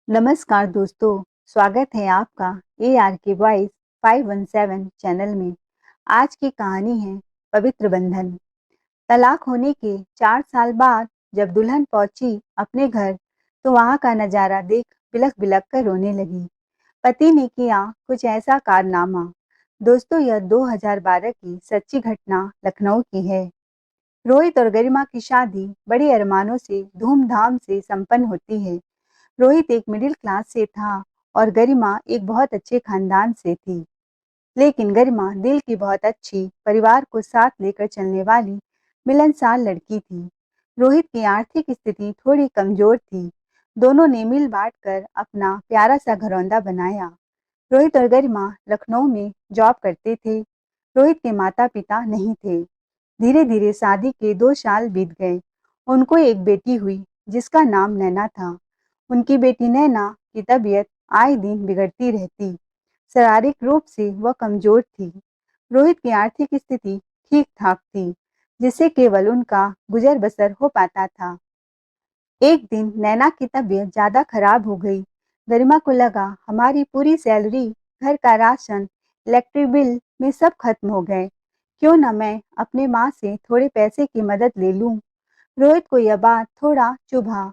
नमस्कार दोस्तों, स्वागत है आपका ए आर के वॉइस 517 चैनल में। आज की कहानी है पवित्र बंधन। तलाक होने के 4 साल बाद जब दुल्हन पहुंची अपने घर, तो वहां का नजारा देख बिलख-बिलख कर रोने लगी। पति ने किया कुछ ऐसा कारनामा। दोस्तों, यह 2012 की सच्ची घटना लखनऊ की है। रोहित और गरिमा की शादी बड़े अरमानों से धूमधाम से संपन्न होती है। रोहित एक मिडिल क्लास से था और गरिमा एक बहुत अच्छे खानदान से थी। लेकिन गरिमा दिल की बहुत अच्छी, परिवार को साथ लेकर चलने वाली मिलनसार लड़की थी। रोहित की आर्थिक स्थिति थोड़ी कमजोर थी। दोनों ने मिल बांट कर अपना प्यारा सा घरौंदा बनाया। रोहित और गरिमा लखनऊ में जॉब करते थे। रोहित के माता पिता नहीं थे। धीरे धीरे शादी के 2 साल बीत गए। उनको एक बेटी हुई जिसका नाम नैना था। उनकी बेटी नैना की तबीयत आए दिन बिगड़ती रहती। शारीरिक रूप से वह कमजोर थी। रोहित की आर्थिक स्थिति ठीक ठाक थी, जिससे केवल उनका गुजर बसर हो पाता था। एक दिन नैना की तबीयत ज्यादा खराब हो गई। गरिमा को लगा हमारी पूरी सैलरी, घर का राशन, इलेक्ट्रिक बिल में सब खत्म हो गए। क्यों न मैं अपने माँ से थोड़े पैसे की मदद ले लूं। रोहित को यह बात थोड़ा चुभा।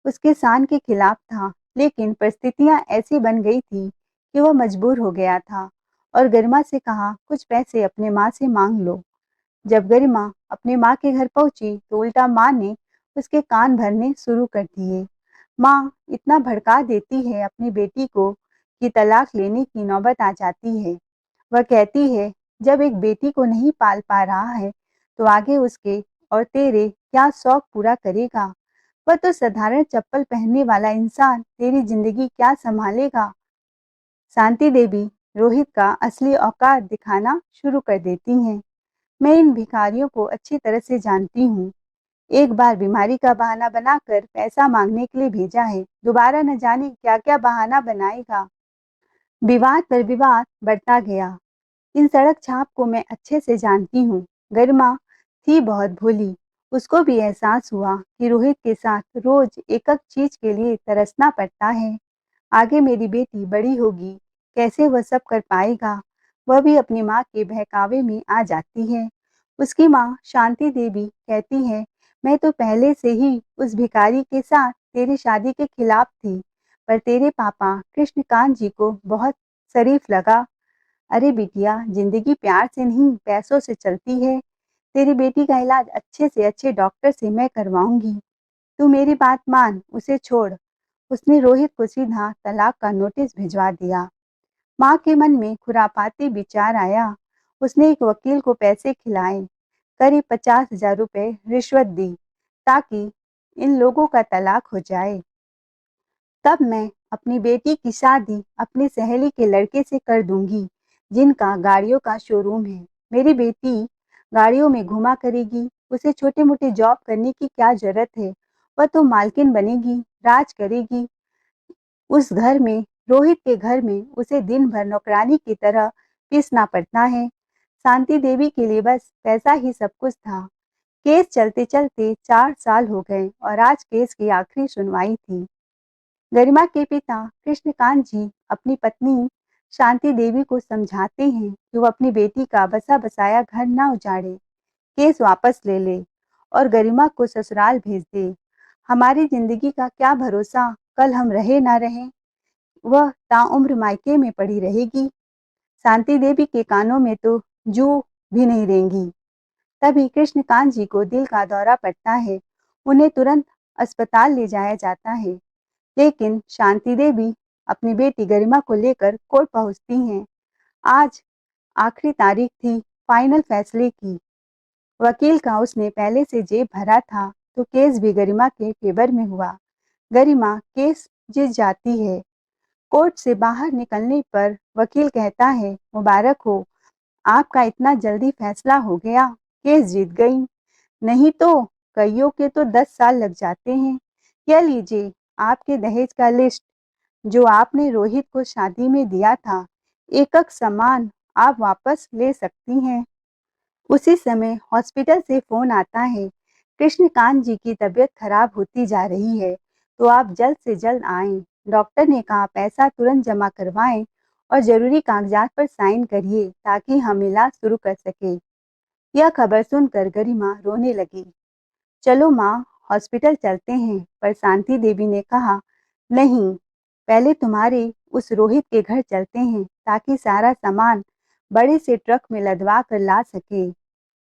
उसके शान के खिलाफ था, लेकिन परिस्थितियां ऐसी बन गई थी कि वह मजबूर हो गया था और गरिमा से कहा कुछ पैसे अपने माँ से मांग लो। जब गरिमा अपने माँ के घर पहुंची तो उल्टा माँ ने उसके कान भरने शुरू कर दिए। माँ इतना भड़का देती है अपनी बेटी को कि तलाक लेने की नौबत आ जाती है। वह कहती है जब एक बेटी को नहीं पाल पा रहा है तो आगे उसके और तेरे क्या शौक पूरा करेगा। वह तो साधारण चप्पल पहनने वाला इंसान तेरी जिंदगी क्या संभालेगा। शांति देवी रोहित का असली औकात दिखाना शुरू कर देती हैं। मैं इन भिखारियों को अच्छी तरह से जानती हूँ। एक बार बीमारी का बहाना बनाकर पैसा मांगने के लिए भेजा है, दोबारा न जाने क्या क्या बहाना बनाएगा। विवाद पर विवाद बढ़ता गया। इन सड़क छाप को मैं अच्छे से जानती हूँ। गरिमा थी बहुत भोली। उसको भी एहसास हुआ कि रोहित के साथ रोज एक एक चीज के लिए तरसना पड़ता है। आगे मेरी बेटी बड़ी होगी, कैसे वह सब कर पाएगा। वह भी अपनी माँ के बहकावे में आ जाती है। उसकी माँ शांति देवी कहती है मैं तो पहले से ही उस भिखारी के साथ तेरी शादी के खिलाफ थी, पर तेरे पापा कृष्णकांत जी को बहुत शरीफ लगा। अरे बिटिया, जिंदगी प्यार से नहीं पैसों से चलती है। तेरी बेटी का इलाज अच्छे से अच्छे डॉक्टर से मैं करवाऊंगी। तू मेरी बात मान, उसे छोड़। उसने रोहित को सीधा तलाक का नोटिस भिजवा दिया। माँ के मन में खुरापाती विचार आया। उसने एक वकील को पैसे खिलाए, करीब 50,000 रुपए रिश्वत दी, ताकि इन लोगों का तलाक हो जाए। तब मैं अपनी बेटी की शादी अपनी सहेली के लड़के से कर दूंगी, जिनका गाड़ियों का शोरूम है। मेरी बेटी गाड़ियों में घुमा करेगी। उसे छोटे मोटे जॉब करने की क्या जरूरत है। वह तो मालकिन बनेगी, राज करेगी उस घर में। रोहित के घर में उसे दिन भर नौकरानी की तरह पीसना पड़ता है। शांति देवी के लिए बस पैसा ही सब कुछ था। केस चलते चलते 4 साल हो गए और आज केस की आखिरी सुनवाई थी। गरिमा के पिता कृष्णकांत जी अपनी पत्नी शांति देवी को समझाते हैं कि वो अपनी बेटी का बसा बसाया घर न उजाड़े, केस वापस ले ले और गरिमा को ससुराल भेज दे। हमारी जिंदगी का क्या भरोसा, कल हम रहे ना रहे। वह ताउम्र मायके में पड़ी रहेगी। शांति देवी के कानों में तो जू भी नहीं रेंगी। तभी कृष्णकांत जी को दिल का दौरा पड़ता है। उन्हें तुरंत अस्पताल ले जाया जाता है। लेकिन शांति देवी अपनी बेटी गरिमा को लेकर कोर्ट पहुंचती हैं। आज आखिरी तारीख थी फाइनल फैसले की। वकील का उसने पहले से जेब भरा था, तो केस भी गरिमा के फेवर में हुआ। गरिमा केस जीत जाती है। कोर्ट से बाहर निकलने पर वकील कहता है मुबारक हो, आपका इतना जल्दी फैसला हो गया, केस जीत गई। नहीं तो कईयों के तो 10 साल लग जाते हैं। यह लीजिए आपके दहेज का लिस्ट, जो आपने रोहित को शादी में दिया था। एक एक सामान आप वापस ले सकती हैं। उसी समय हॉस्पिटल से फोन आता है, कृष्णकांत जी की तबीयत खराब होती जा रही है, तो आप जल्द से जल्द आएं। डॉक्टर ने कहा पैसा तुरंत जमा करवाएं और जरूरी कागजात पर साइन करिए ताकि हम इलाज शुरू कर सके। यह खबर सुनकर गरिमा रोने लगी। चलो माँ, हॉस्पिटल चलते हैं, पर शांति देवी ने कहा, नहीं, पहले तुम्हारे उस रोहित के घर चलते हैं ताकि सारा सामान बड़े से ट्रक में लदवा कर ला सके।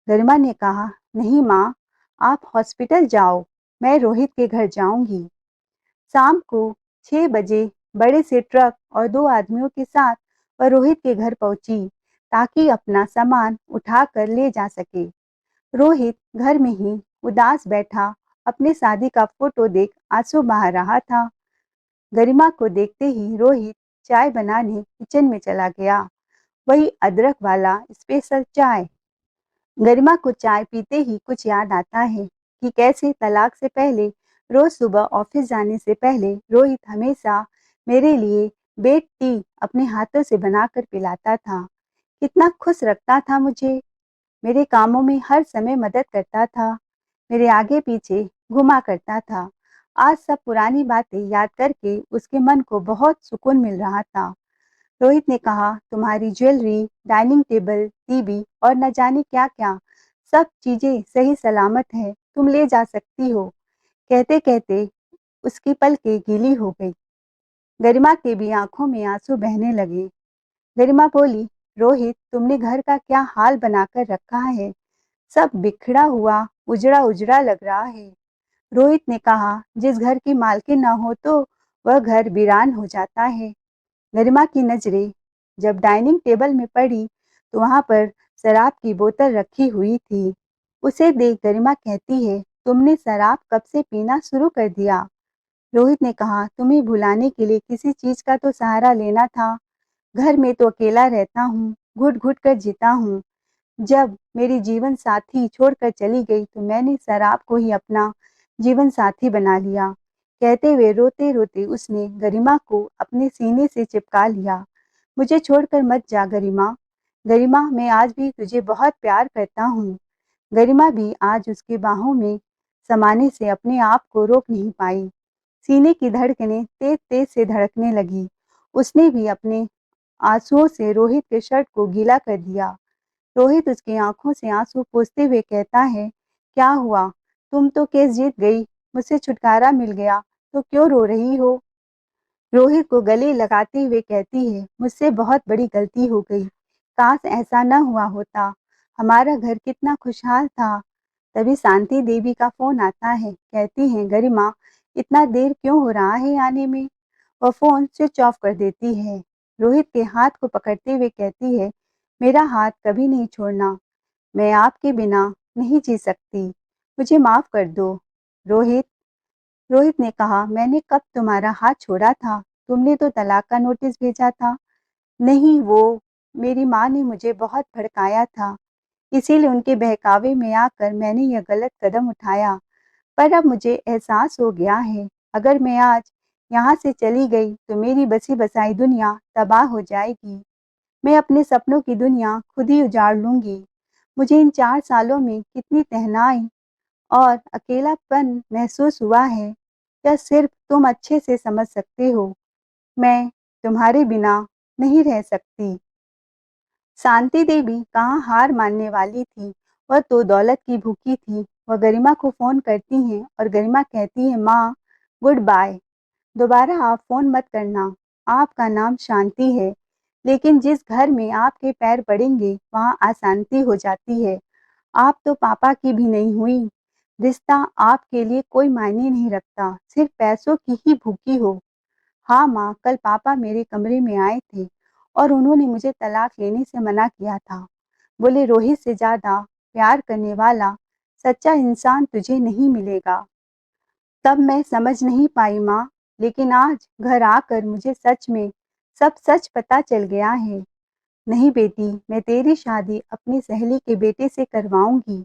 गरिमा ने कहा, नहीं माँ, आप हॉस्पिटल जाओ, मैं रोहित के घर जाऊंगी। शाम को 6 बजे बड़े से ट्रक और 2 आदमियों के साथ वह रोहित के घर पहुंची ताकि अपना सामान उठा कर ले जा सके। रोहित घर में ही उदास बैठा अपने शादी का फोटो देख आंसू बहा रहा था। गरिमा को देखते ही रोहित चाय बनाने किचन में चला गया, वही अदरक वाला स्पेशल चाय। गरिमा को चाय पीते ही कुछ याद आता है कि कैसे तलाक से पहले रोज सुबह ऑफिस जाने से पहले रोहित हमेशा मेरे लिए बेड टी अपने हाथों से बनाकर पिलाता था। कितना खुश रखता था मुझे, मेरे कामों में हर समय मदद करता था, मेरे आगे पीछे घुमा करता था। आज सब पुरानी बातें याद करके उसके मन को बहुत सुकून मिल रहा था। रोहित ने कहा, तुम्हारी ज्वेलरी, डाइनिंग टेबल, टीवी और न जाने क्या क्या सब चीजें सही सलामत है, तुम ले जा सकती हो। कहते कहते उसकी पलकें गीली हो गई। गरिमा के भी आंखों में आंसू बहने लगे। गरिमा बोली, रोहित, तुमने घर का क्या हाल बनाकर रखा है, सब बिखरा हुआ, उजड़ा उजड़ा लग रहा है। रोहित ने कहा, जिस घर की मालकिन न हो तो वह घर वीरान हो जाता है। गरिमा की नजरें जब डाइनिंग टेबल में पड़ी तो वहां पर शराब की बोतल रखी हुई थी। उसे देख गरिमा कहती है, तुमने शराब कब से पीना शुरू कर दिया? रोहित ने कहा, तुम्हें भुलाने के लिए किसी चीज का तो सहारा लेना था। घर में तो अकेला रहता हूँ, घुट घुट कर जीता हूँ। जब मेरी जीवन साथी छोड़कर चली गई तो मैंने शराब को ही अपना जीवन साथी बना लिया। कहते हुए रोते रोते उसने गरिमा को अपने सीने से चिपका लिया। मुझे छोड़कर मत जा गरिमा। गरिमा, मैं आज भी तुझे बहुत प्यार करता हूँ। गरिमा भी आज उसकी बाहों में समाने से अपने आप को रोक नहीं पाई। सीने की धड़कनें तेज तेज से धड़कने लगी। उसने भी अपने आंसुओं से रोहित के शर्ट को गीला कर दिया। रोहित उसकी आंखों से आंसू पोंछते हुए कहता है, क्या हुआ? तुम तो केस जीत गई, मुझसे छुटकारा मिल गया, तो क्यों रो रही हो? रोहित को गले लगाते हुए कहती है, मुझसे बहुत बड़ी गलती हो गई, काश ऐसा न हुआ होता, हमारा घर कितना खुशहाल था। तभी शांति देवी का फोन आता है। कहती हैं, गरिमा, इतना देर क्यों हो रहा है आने में? वह फोन स्विच ऑफ कर देती है। रोहित के हाथ को पकड़ते हुए कहती है, मेरा हाथ कभी नहीं छोड़ना, मैं आपके बिना नहीं जी सकती, मुझे माफ कर दो। रोहित रोहित ने कहा, मैंने कब तुम्हारा हाथ छोड़ा था? तुमने तो तलाक का नोटिस भेजा था। नहीं, वो मेरी माँ ने मुझे बहुत भड़काया था, इसीलिए उनके बहकावे में आकर मैंने यह गलत कदम उठाया। पर अब मुझे एहसास हो गया है, अगर मैं आज यहाँ से चली गई तो मेरी बसी बसाई दुनिया तबाह हो जाएगी। मैं अपने सपनों की दुनिया खुद ही उजाड़ लूंगी। मुझे इन 4 सालों में कितनी तन्हाई और अकेलापन महसूस हुआ है, यह सिर्फ तुम अच्छे से समझ सकते हो। मैं तुम्हारे बिना नहीं रह सकती। शांति देवी कहाँ हार मानने वाली थी, वह तो दौलत की भूखी थी। वह गरिमा को फोन करती हैं और गरिमा कहती है, माँ, गुड बाय, दोबारा आप फोन मत करना। आपका नाम शांति है, लेकिन जिस घर में आपके पैर पड़ेंगे वहाँ अशांति हो जाती है। आप तो पापा की भी नहीं हुई। रिश्ता आपके लिए कोई मायने नहीं रखता, सिर्फ पैसों की ही भूखी हो। हाँ माँ, कल पापा मेरे कमरे में आए थे और उन्होंने मुझे तलाक लेने से मना किया था। बोले, रोहित से ज्यादा प्यार करने वाला सच्चा इंसान तुझे नहीं मिलेगा। तब मैं समझ नहीं पाई माँ, लेकिन आज घर आकर मुझे सच में सब सच पता चल गया है। नहीं बेटी, मैं तेरी शादी अपनी सहेली के बेटे से करवाऊंगी,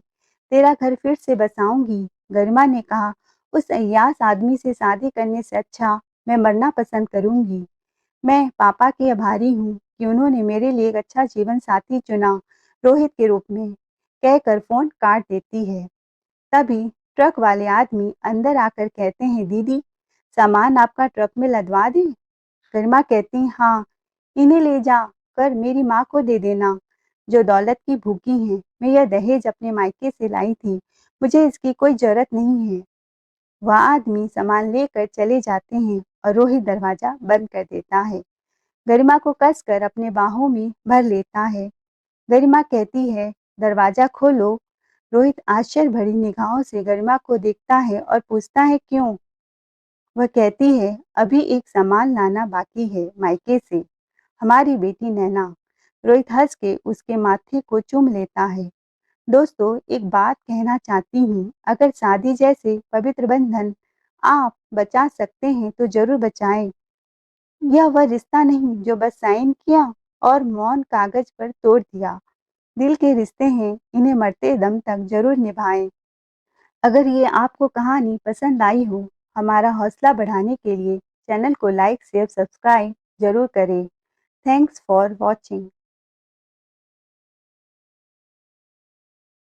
तेरा घर फिर से बसाऊंगी। गरिमा ने कहा, उस अय्याश आदमी से शादी करने से अच्छा मैं मरना पसंद करूंगी। मैं पापा की आभारी हूँ कि उन्होंने मेरे लिए एक अच्छा जीवन साथी चुना, रोहित के रूप में। कहकर फोन काट देती है। तभी ट्रक वाले आदमी अंदर आकर कहते हैं, दीदी, सामान आपका ट्रक में लदवा दें? गरिमा कहती, हाँ, इन्हें ले जा कर मेरी माँ को दे देना, जो दौलत की भूखी हैं। मैं यह दहेज अपने मायके से लाई थी, मुझे इसकी कोई जरूरत नहीं है। वह आदमी सामान लेकर चले जाते हैं और रोहित दरवाजा बंद कर देता है। गरिमा को कसकर अपने बाहों में भर लेता है। गरिमा कहती है, दरवाजा खोलो। रोहित आश्चर्य भरी निगाहों से गरिमा को देखता है और पूछता है, क्यों? वह कहती है, अभी एक सामान लाना बाकी है मायके से, हमारी बेटी नैना। रोहित हंस के उसके माथे को चूम लेता है। दोस्तों, एक बात कहना चाहती हूँ, अगर शादी जैसे पवित्र बंधन आप बचा सकते हैं तो जरूर बचाएं। यह वह रिश्ता नहीं जो बस साइन किया और मौन कागज पर तोड़ दिया। दिल के रिश्ते हैं, इन्हें मरते दम तक जरूर निभाएं। अगर ये आपको कहानी पसंद आई हो, हमारा हौसला बढ़ाने के लिए चैनल को लाइक शेयर सब्सक्राइब जरूर करें। Thanks for watching.